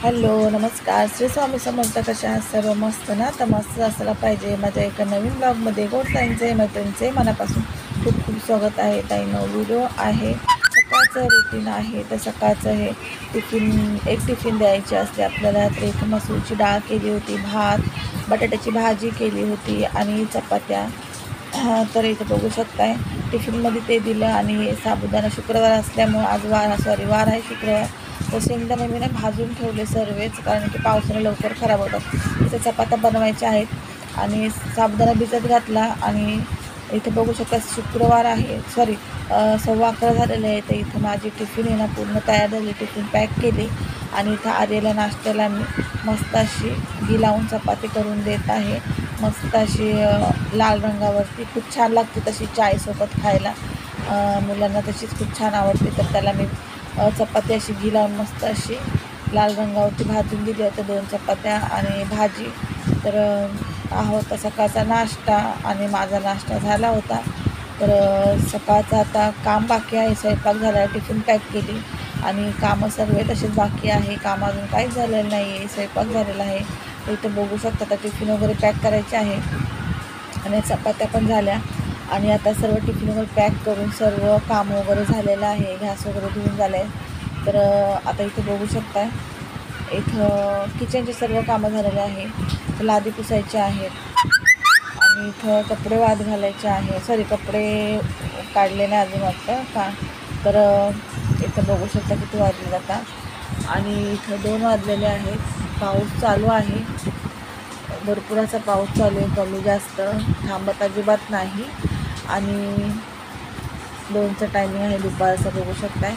Hello नमस्कार. श्री स्वामी समर्थ. कशा आहात सर्व? मस्त ना? तर मस्त असायला पाहिजे. माझ्या एका नवीन ब्लॉगमध्ये गोड ताईंचे मैत्रिणींचे मनापासून खूप खूप स्वागत आहे. ताईंनो व्हिडिओ आहे, सकाळचं रुटीन आहे. तर सकाळचं हे एक टिफिन द्यायची असते आपल्याला. तर इथं मसूरची डाळ केली होती, भात, बटाट्याची भाजी केली होती आणि चपात्या. तर इथं बघू शकताय टिफिनमध्ये ते दिलं. आणि साबुदाणा शुक्रवार असल्यामुळं आज वार आहे शुक्रवार. तर शेंगदाणे मी ना भाजून ठेवले सर्वच, कारण की पावसाने लवकर खराब होतात. इथं चपात्या बनवायच्या आहेत आणि साबुदाणा भिजत घातला. आणि इथं बघू शकता शुक्रवार आहे, सॉरी 11:15 झालेले आहे. तर इथं माझी टिफिन आहे ना पूर्ण तयार झाली. टिफिन पॅक केली आणि इथं आर्याला नाश्त्याला मी मस्त अशी घी लावून चपाती करून देत आहे. मस्त अशी लाल रंगावरती खूप छान लागते तशी चायसोबत खायला. मुलांना तशीच खूप छान आवडते. तर त्याला मी चपाती अशी घी लावून मस्त अशी लाल रंगावरती भाजून दिली होत्या 2 चपात्या आणि भाजी. तर हा होता सकाळचा नाश्ता आणि माझा नाश्ता झाला होता. तर सकाळचं आता काम बाकी आहे. स्वयंपाक झाला, टिफिन पॅक केली आणि कामं सर्व तसेच बाकी आहे. काम अजून काहीच झालेलं नाही आहे, स्वयंपाक झालेला आहे. इथं बघू शकता आता टिफिन वगैरे पॅक करायचे आहे आणि चपात्या पण झाल्या. आणि आता सर्व टिफिन वगैरे पॅक करून सर्व काम वगैरे झालेलं आहे. गॅस वगैरे धुवून झालं आहे. तर आता इथं बघू शकता इथं किचनचे सर्व कामं झालेले आहे. लादी पुसायचे आहेत आणि इथं कपडे वाळत घालायचे आहे. सॉरी, कपडे काढले नाही अजून वाटतं का. तर इथं बघू शकता किती वाजले जातात आणि इथं 2 वाजलेले आहेत. पाऊस चालू आहे, भरपूर असा पाऊस चालू आहे, कमी जास्त थांबत अजिबात नाही. आणि 2चं टायमिंग आहे दुपारचं बघू शकताय.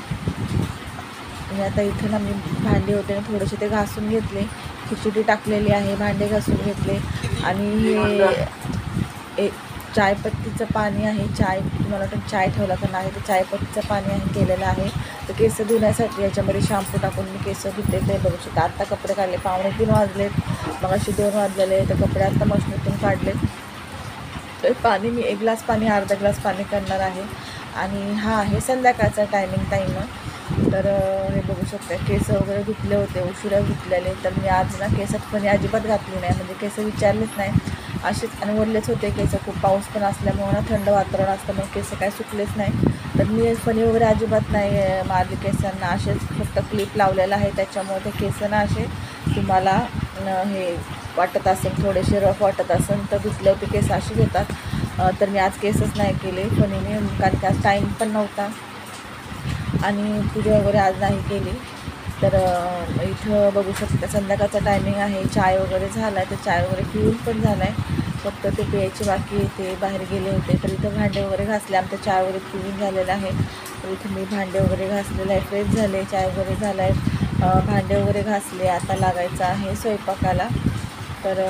आणि आता इथं ना मी भांडे होते ना थोडेसे ते घासून घेतले. खिचडी टाकलेली आहे, भांडे घासून घेतले. आणि हे चायपत्तीचं पाणी आहे. तुम्हाला वाटतं चाय ठेवला का नाही, तर चायपत्तीचं पाणी आहे केलेलं आहे. तर केस धुण्यासाठी याच्यामध्ये शॅम्पू टाकून मी केस धुते. ते बघू शकता. आत्ता कपडे काढले, 2:45 वाजलेत, मग अशी 2 वाजलेले. तर कपडे आत्ता मशीनतून काढले. तर पाणी मी 1 ग्लास पाणी, अर्धा ग्लास पाणी करणार आहे. आणि हा आहे संध्याकाळचा टायमिंग टाईम. तर हे बघू शकता केस वगैरे धुतले होते, उशिरा धुतलेले. तर मी आज ना केसात फणी अजिबात घातली नाही, म्हणजे केस विचारलेच नाही, असेच आणि वरलेच होते केस. खूप पाऊस पण असल्यामुळे ना थंड वातावरण असल्यामुळे केस काय सुकलेच नाही. तर मी फणी वगैरे अजिबात नाही मारली केसांना, असेच फक्त क्लिप लावलेला आहे. त्याच्यामुळे ते केस ना असे तुम्हाला हे वाटत असेल, थोडेसे रफ वाटत असेल, तर धुतले होते केस असेच होतात. तर मी आज केसच नाही केले फणीने, कारण की आज टाईम पण नव्हता आणि पूजा वगैरे आज नाही केली. तर इथं बघू शकता संध्याकाळचा टायमिंग आहे. चाय वगैरे झाला आहे, तर चाय वगैरे पिऊन पण झाला आहे, फक्त ते प्यायचे बाकी. ते बाहेर गेले होते. तर इथं भांडे वगैरे घासले, आमचं चाय वगैरे पिऊन झालेलं आहे. तर इथं मी भांडे वगैरे घासलेलं आहे, फ्रेश झाले, चाय वगैरे झाला आहे, भांडे वगैरे घासले. आता लागायचं आहे स्वयंपाकाला. तर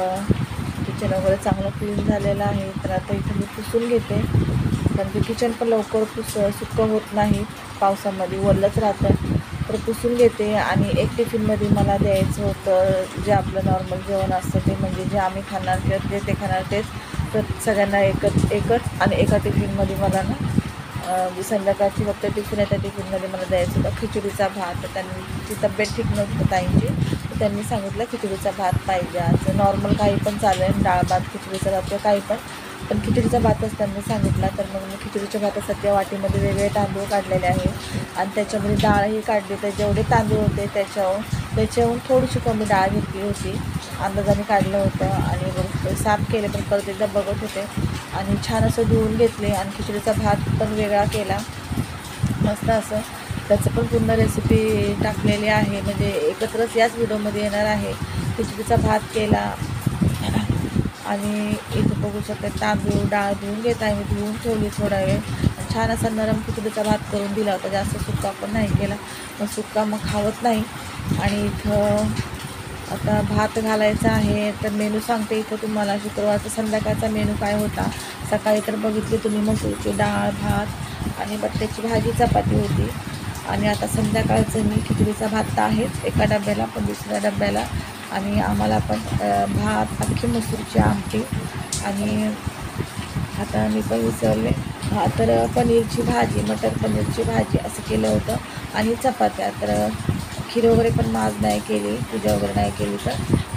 किचन वगैरे चांगलं क्लीन झालेलं आहे. तर आता इथं मी पुसून घेते, कारण की किचन पण लवकर सुक्कं होत नाही, पावसामध्ये ओलंच राहतं. तर पुसून घेते. आणि एक टिफिनमध्ये मला द्यायचं होतं जे आपलं नॉर्मल जेवण असतं, ते म्हणजे जे आम्ही खाणार किंवा जे ते खाणार तेच. तर सगळ्यांना एकच आणि एका टिफिनमध्ये मला ना जी संध्याकाळची फक्त टिफिन आहे त्या टिफिनमध्ये मला द्यायचं होतं खिचडीचा भात. तर त्यांची तब्येत ठीक नव्हती ताईंची, तर त्यांनी सांगितलं खिचडीचा भात पाहिजे आज. नॉर्मल काही पण चालेल, डाळ भात, खिचडीचा भात किंवा काही पण खिचडीचा भातच त्यांनी सांगितला. तर मग मी खिचडीच्या भातासाठी वाटीमध्ये वेगळे तांदूळ काढलेले आहे आणि त्याच्यामध्ये डाळही काढली. तर जेवढे तांदूळ होते त्याच्याहून थोडीशी कमी डाळ घेतली होती, अंदाजाने काढलं होतं. आणि मग साफ केले, पण परत एकदा बघत होते आणि छान असं धुवून घेतले. आणि खिचडीचा भात पण वेगळा केला मस्त असं. त्याचं पण पूर्ण रेसिपी टाकलेली आहे, म्हणजे एकत्रच याच व्हिडिओमध्ये येणार आहे. खिचडीचा भात केला. आणि इथं बघू शकता तांदूळ डाळ धुवून घेत आहे मी, धुवून ठेवली थोडा वेळ. छान असा नरम खिचडीचा भात करून दिला होता, जास्त सुक्का पण नाही केला, मग सुक्का मग खावत नाही. आणि इथं आता भात घालायचा आहे. तर मेनू सांगते इथं तुम्हाला. शुक्रवारचा संध्याकाळचा मेनू काय होता. सकाळी तर बघितली तुम्ही मसूरची डाळ, भात आणि बटाट्याची भाजी, चपाती होती. आणि आता संध्याकाळचं मी खिचडीचा भात तर आहेच एका डब्याला, पण दुसऱ्या डब्याला आणि आम्हाला पण भात, अख्खी मसूरची आमटी. आणि आता मी पण विसरले, तर पनीरची भाजी, मटर पनीरची भाजी असं केलं होतं आणि चपात्या. तर खीर वगैरे पण माझ नाही केली, पूजा वगैरे नाही केली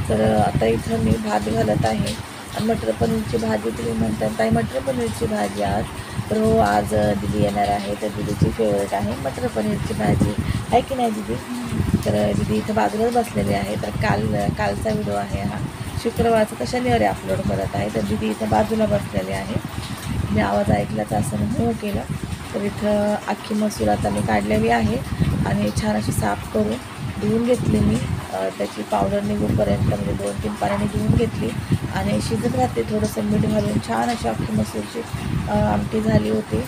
तर आता इथं मी भात घालत आहे आणि मटर पनीरची भाजी तुम्ही म्हणतात ताई मटर पनीरची भाजी आज, तर हो आज दिदी येणार आहे तर दिदीची फेवरेट आहे मटर पनीरची भाजी आहे की नाही दिदी. तर दिदी इथं बाजूलाच बसलेली आहे. तर कालचा व्हिडिओ आहे हा, शुक्रवारचा तर शनिवारी अपलोड करत आहे. तर दिदी इथं बाजूला बसलेली आहे. मी आवाज ऐकलाच असं हो केलं. तर इथं अख्खी मसूर आता मी काढलेली आहे आणि छान अशी साफ करून धुवून घेतली मी, त्याची पावडर निघूपर्यंत म्हणजे 2-3 पाण्याने धुवून घेतली आणि शिजत राहते. थोडंसं मीठ घालून छान अशी अख्खी मसूरची आमटी झाली होती.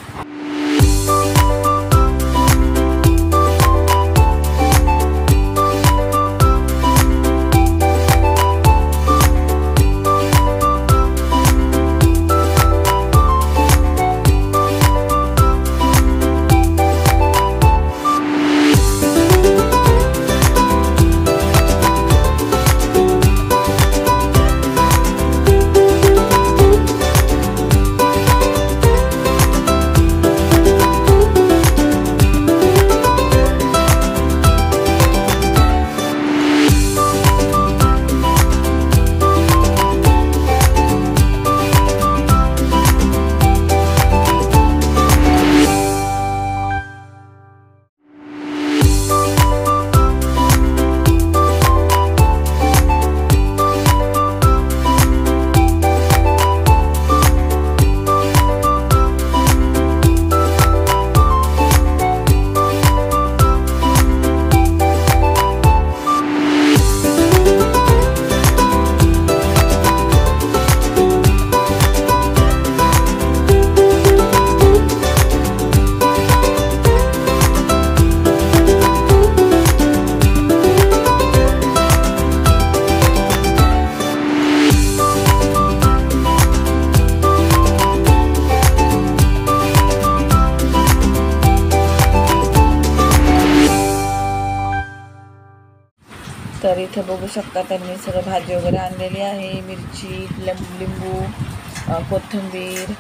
तर इथे बघू शकता त्यांनी सगळं भाजी वगैरे आणलेली आहे, मिरची, लिंबू, कोथिंबीर,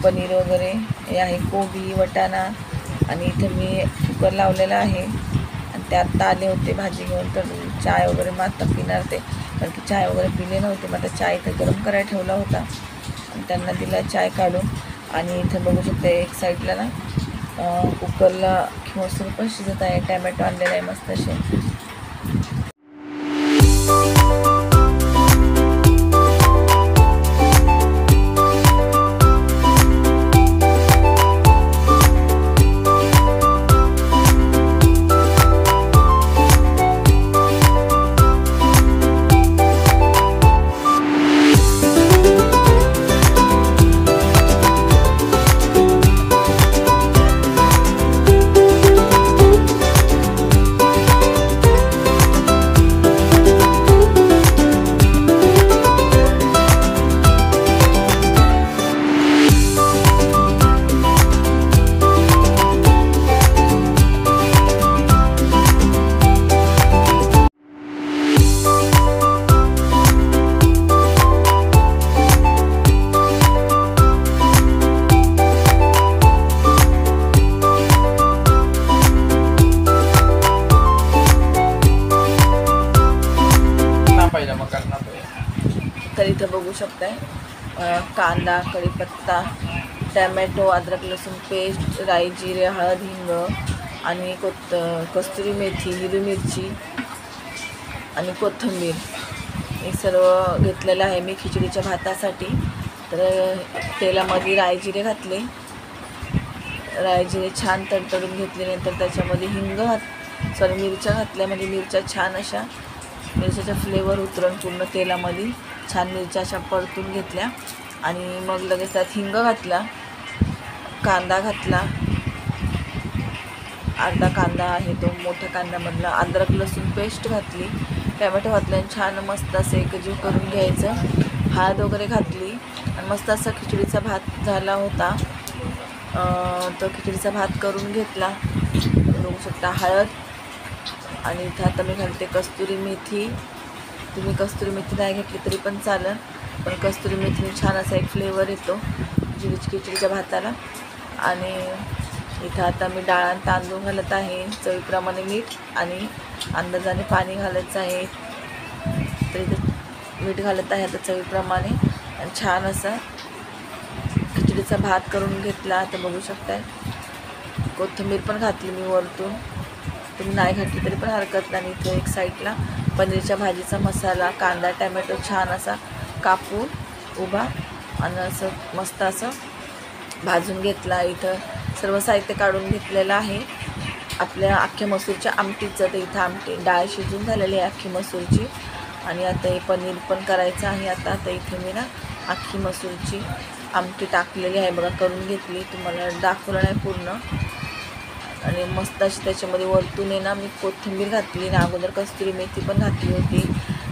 पनीर वगैरे हे आहे, कोबी, वटाणा आणि इथे मी कुकर लावलेला आहे आणि त्यात आले होते भाजी घेऊन. तर चाय वगैरे मग आता पिणार ते, कारण की चाय वगैरे पिले नव्हते. मग आता चाय इथं गरम करायला ठेवला होता आणि त्यांना दिला चाय काढून. आणि इथे बघू शकता एक साईडला ना कुकरला मसूर पण शिजत आहे, टॅमॅटो आणलेला आहे मस्त असे. तर इथं बघू शकताय कांदा, कढीपत्ता, टॅमॅटो, अद्रक लसूण पेस्ट, राई, जिरे, हळद, हिंग आणि कस्तुरी मेथी, हिरवी मिरची आणि कोथिंबीर हे सर्व घेतलेलं आहे मी खिचडीच्या भातासाठी. तर तेलामध्ये राई जिरे घातले, राई जिरे छान तडतडून घेतल्यानंतर त्याच्यामध्ये मिरच्या घातल्या, म्हणजे मिरच्या छान अशा मिरच्याचा फ्लेवर उतरून पूर्ण तेलामध्ये छान मिरच्या अशा परतून घेतल्या आणि मग लगेच त्यात हिंग घातला, कांदा घातला, अर्धा कांदा आहे तो मोठ्या कांद्यामधला, अद्रक लसूण पेस्ट घातली, टॅमॅटो घातला आणि छान मस्त असं एकजीव करून घ्यायचं. हळद वगैरे घातली आणि मस्त असा खिचडीचा भात झाला होता. तो खिचडीचा भात करून घेतला. बघू शकता हळद आणि इथं आता मी घालते कस्तुरी मेथी. तुम्ही कस्तुरी मेथी नाही घेतली तरी पण चालेल, पण कस्तुरी मेथीने छान असा एक फ्लेवर येतो खिचडीच्या भाताला. आणि इथं आता मी डाळ आणि तांदूळ घालत आहे, चवीप्रमाणे मीठ आणि अंदाजाने पाणी घालायचं आहे. तर इथं मीठ घालत आहे आता चवीप्रमाणे आणि छान असा खिचडीचा भात करून घेतला. आता बघू शकताय कोथिंबीर पण घातली मी वरतून, तुम्ही नाही घातली तरी पण हरकत नाही. इथे एक साईडला पनीरच्या भाजीचा मसाला, कांदा टॅमॅटो छान असा कापून उभा आणि असं मस्त असं भाजून घेतला. इथं सर्व साहित्य काढून घेतलेलं आहे आपल्या अख्ख्या मसूरच्या आमटीचं. तर इथं आमटी डाळ शिजून झालेली आहे अख्खी मसूरची आणि आता हे पनीर पण करायचं आहे. आता इथे मी ना अख्खी मसूरची आमटी टाकलेली आहे बघा, करून घेतली, तुम्हाला दाखवलं नाही पूर्ण. आणि मस्त अशी त्याच्यामध्ये वरतून आहे ना मी कोथिंबीर घातली ना, अगोदर कस्तुरी मेथी पण घातली होती.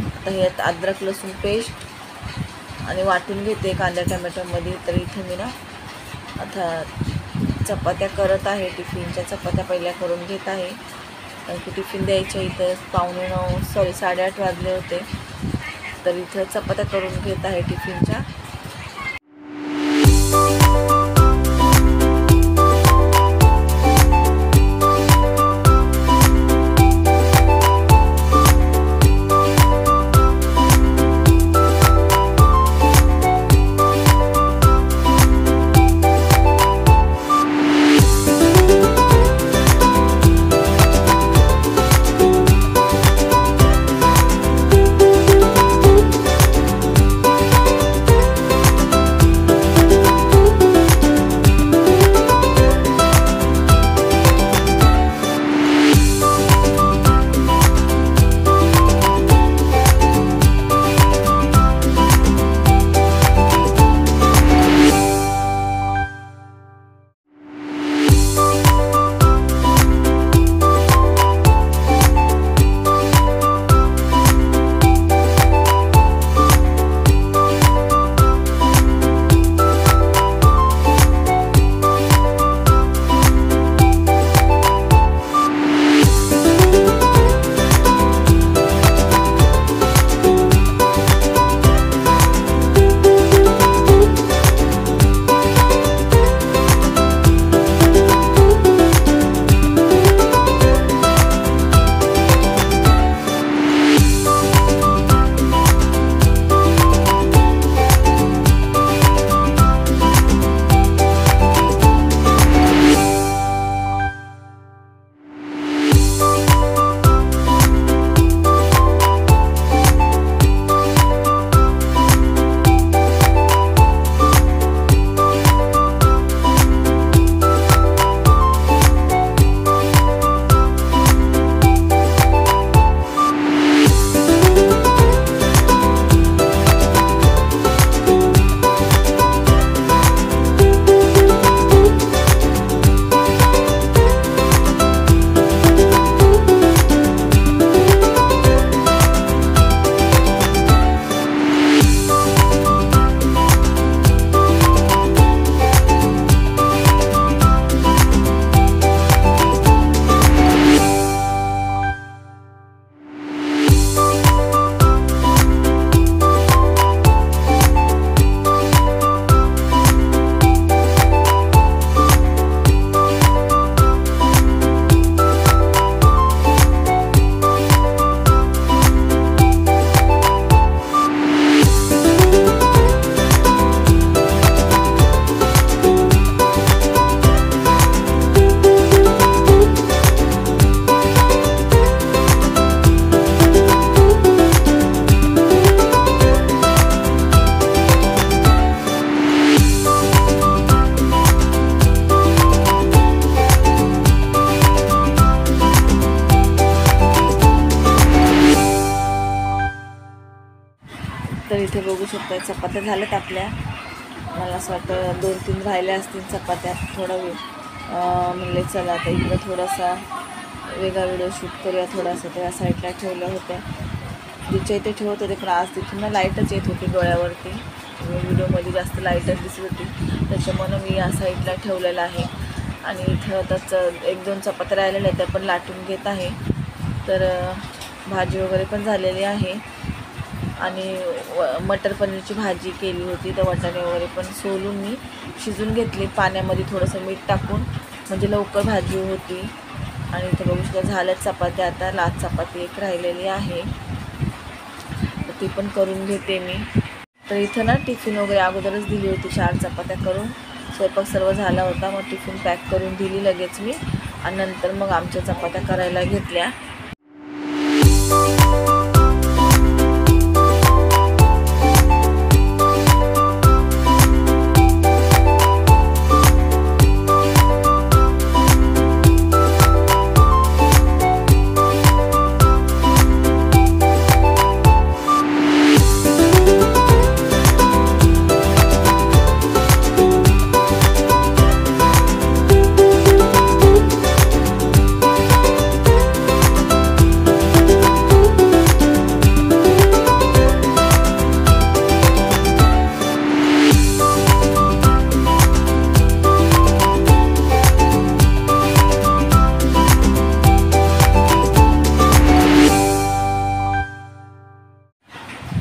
आता ह्यात अद्रक लसूण पेस्ट आणि वाटून घेते कांदा टमॅटोमध्ये. तर इथे मी ना आता चपात्या करत आहे, टिफिनच्या चपात्या पहिल्या करून घेत आहे, कारण की टिफिन द्यायच्या. इथं 8:30 वाजले होते. तर इथं चपात्या करून घेत आहे टिफिनच्या. तर इथे बघू शकता चपात्या झाल्यात आपल्या. मला असं वाटतं 2-3 राहिल्या असतील चपात्या. थोडा वेळ म्हणले चला आता इकडं थोडासा वेगळा व्हिडिओ शूट करूया. थोडासा त्या साईडला ठेवल्या होत्या, तिच्या इथे ठेवत होते, पण आज तिथून लाईटच येत होती डोळ्यावरती. व्हिडिओमध्ये जास्त लाईटच दिसत होती, त्याच्यामुळे मी या साईडला ठेवलेलं आहे. आणि इथं आताच 1-2 चपात्या राहिलेल्या आहेत, त्या पण लाटून घेत आहे. तर भाजी वगैरे पण झालेली आहे. आणि मटर पनीरची भाजी केली होती, तर वाटाणे वगैरे पण सोलून मी शिजून घेतली पाण्यामध्ये थोडंसं मीठ टाकून. म्हणजे लवकर भाजी होती. आणि इथं बघू शकता झाल्यात चपात्या, आता लास्ट चपाती एक राहिलेली आहे, तर ती पण करून घेते मी. तर इथं ना टिफिन वगैरे अगोदरच दिली होती, 4 चपात्या करून. स्वयंपाक सर्व झाला होता, मग टिफिन पॅक करून दिली लगेच मी, आणि नंतर मग आमच्या चपात्या करायला घेतल्या.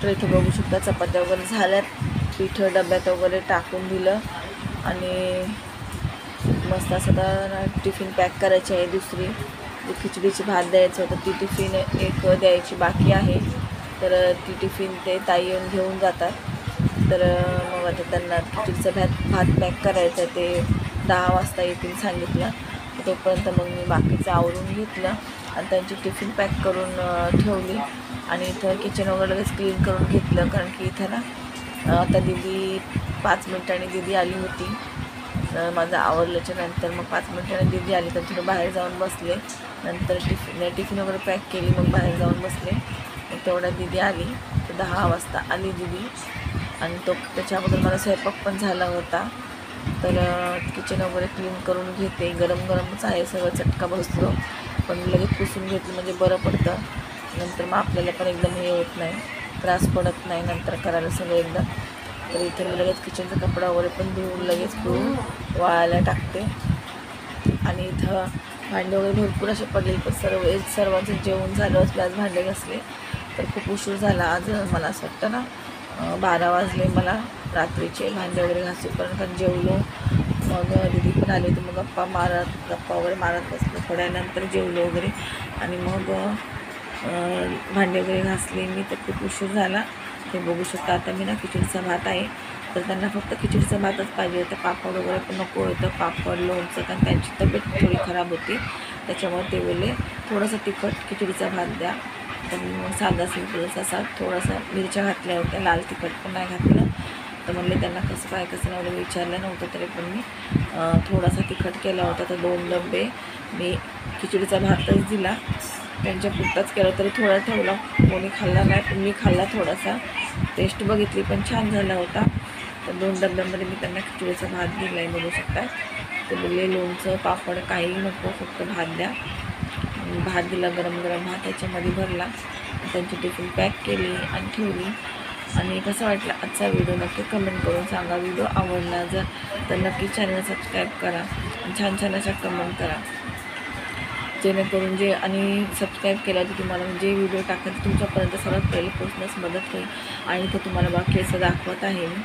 तर इथं बघू शकता चपात्या वगैरे झाल्यात, पीठ डब्यात वगैरे टाकून दिलं, आणि मस्त असं टिफिन पॅक करायची आहे. दुसरी खिचडीची भात द्यायचं होतं, ती टिफिन एक द्यायची बाकी आहे. तर ती टिफिन ते ताई येऊन घेऊन जातात. तर मग आता त्यांना खिचडीचं भात पॅक करायचं आहे, ते 10 वाजता येतील सांगितलं. तोपर्यंत मग मी बाकीचं आवरून घेतलं आणि त्यांची टिफिन पॅक करून ठेवली. आणि इथं किचन वगैरे लगेच क्लीन करून घेतलं, कारण की इथं ना आता दीदी 5 मिनिटांनी दीदी आली होती. माझं आवरल्याच्या नंतर मग 5 मिनिटांनी दीदी आली, तर थोडं बाहेर जाऊन बसले. नंतर टिफिन वगैरे पॅक केली, मग बाहेर जाऊन बसले. मग तेवढ्या दीदी आली, तर 10 वाजता आली दीदी. आणि त्याच्या अगोदर मला स्वयंपाक पण झाला होता. तर किचन वगैरे क्लीन करून घेते. गरम गरमच आहे, सगळं चटका बसतो, पण लगेच पुसून घेतलं म्हणजे बरं पडतं. नंतर मग आपल्याला पण एकदम हे होत नाही, त्रास पडत नाही नंतर करायला सगळं एकदम. तर इथे मी लगेच किचनचा कपडा वगैरे पण धुवून लगेच वाळायला टाकते. आणि इथं भांडे वगैरे भरपूर असे पडले, पण सर्वांचं जेवण झालं, आज भांडे घासले. तर खूप उशीर झाला आज, मला असं वाटतं ना 12 वाजले मला रात्रीचे भांडे वगैरे घासूपर्यंत. पण जेवलो, मग दीदी पण आले, तर मग गप्पा वगैरे मारत बसलो. थोड्या नंतर जेवलो वगैरे, आणि मग भांडे वगैरे घासले मी. तर खूप उशीर झाला. ते बघू शकता आता मी ना खिचडीचा भात आहे, तर त्यांना फक्त खिचडीचा भातच पाहिजे होता, पापड वगैरे पण नको होतं, पापड लोणचं, कारण त्यांची तब्येत थोडी खराब होती. त्याच्यामुळे ते बोलले थोडंसं तिखट खिचडीचा भात द्या. तर मग साधा सिंपल असा थोडासा मिरच्या घातल्या होत्या, लाल तिखट पण नाही घातलं. तर म्हणले त्यांना कसं नाही एवढं विचारलं नव्हतं, तरी पण मी थोडासा तिखट केला होता. तर 2 डबे मी खिचडीचा भातच दिला, त्यांच्या पुरताच केलं, तरी थोडा ठेवला, कोणी खाल्ला नाही, पण मी खाल्ला थोडासा. टेस्ट बघितली पण छान झाला होता. तर 2 डब्यांमध्ये मी त्यांना खिचडीचा भात दिला आहे, बघू शकता. ते बोलले लोणचं पापड काही नको, फक्त भात द्या. भात दिला, गरम गरम भात त्याच्यामध्ये भरला, त्यांची टिफिन पॅक केली आणि ठेवली. आणि कसं वाटलं आजचा व्हिडिओ नक्की कमेंट करून सांगा. व्हिडिओ आवडला जर तर नक्की चॅनल सबस्क्राईब करा आणि छान छान अशा कमेंट करा, जेणेकरून आणि सबस्क्राईब केलं तर तुम्हाला जे व्हिडिओ टाकतात तुमच्यापर्यंत सर्वात पहिले पोहोचण्यास मदत होईल. आणि ते तुम्हाला बघा केस दाखवत आहे मी.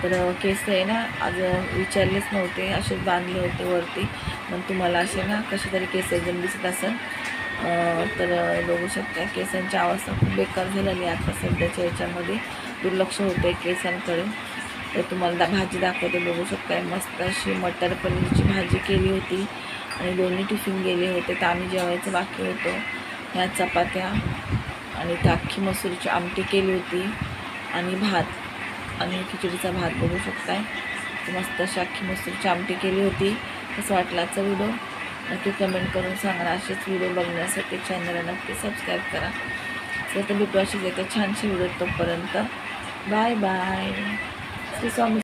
तर केस आहे ना आज विचारलेच नव्हते, असेच बांधले होते वरती, पण तुम्हाला असे ना कसे तरी केस एकदम दिसत असेल. तर बघू शकता केसांची अवस्था खूप बेकार झालेली आहे आता सध्याच्या याच्यामध्ये, दुर्लक्ष होतं आहे केसांकडे. तर तुम्हाला भाजी दाखवते, बघू शकता. मस्त अशी मटर पनीरची भाजी केली होती आणि दोन्ही टिफिन गेले होते, तर आम्ही जेवायचं बाकी होतं. ह्या चपात्या आणि त्या अख्खी मसूरची आमटी केली होती आणि भात आणि खिचडीचा भात बघू शकताय. मस्त अशी अख्खी मसूरची आमटी केली होती. कसं वाटलं आजचा व्हिडिओ नक्की कमेंट करून सांगा. असेच व्हिडिओ बघण्यासाठी चॅनलला नक्की सबस्क्राईब करा. तर भेटू अशीच एका छानशी व्हिडिओ. तोपर्यंत बाय बाय. श्री स्वामी.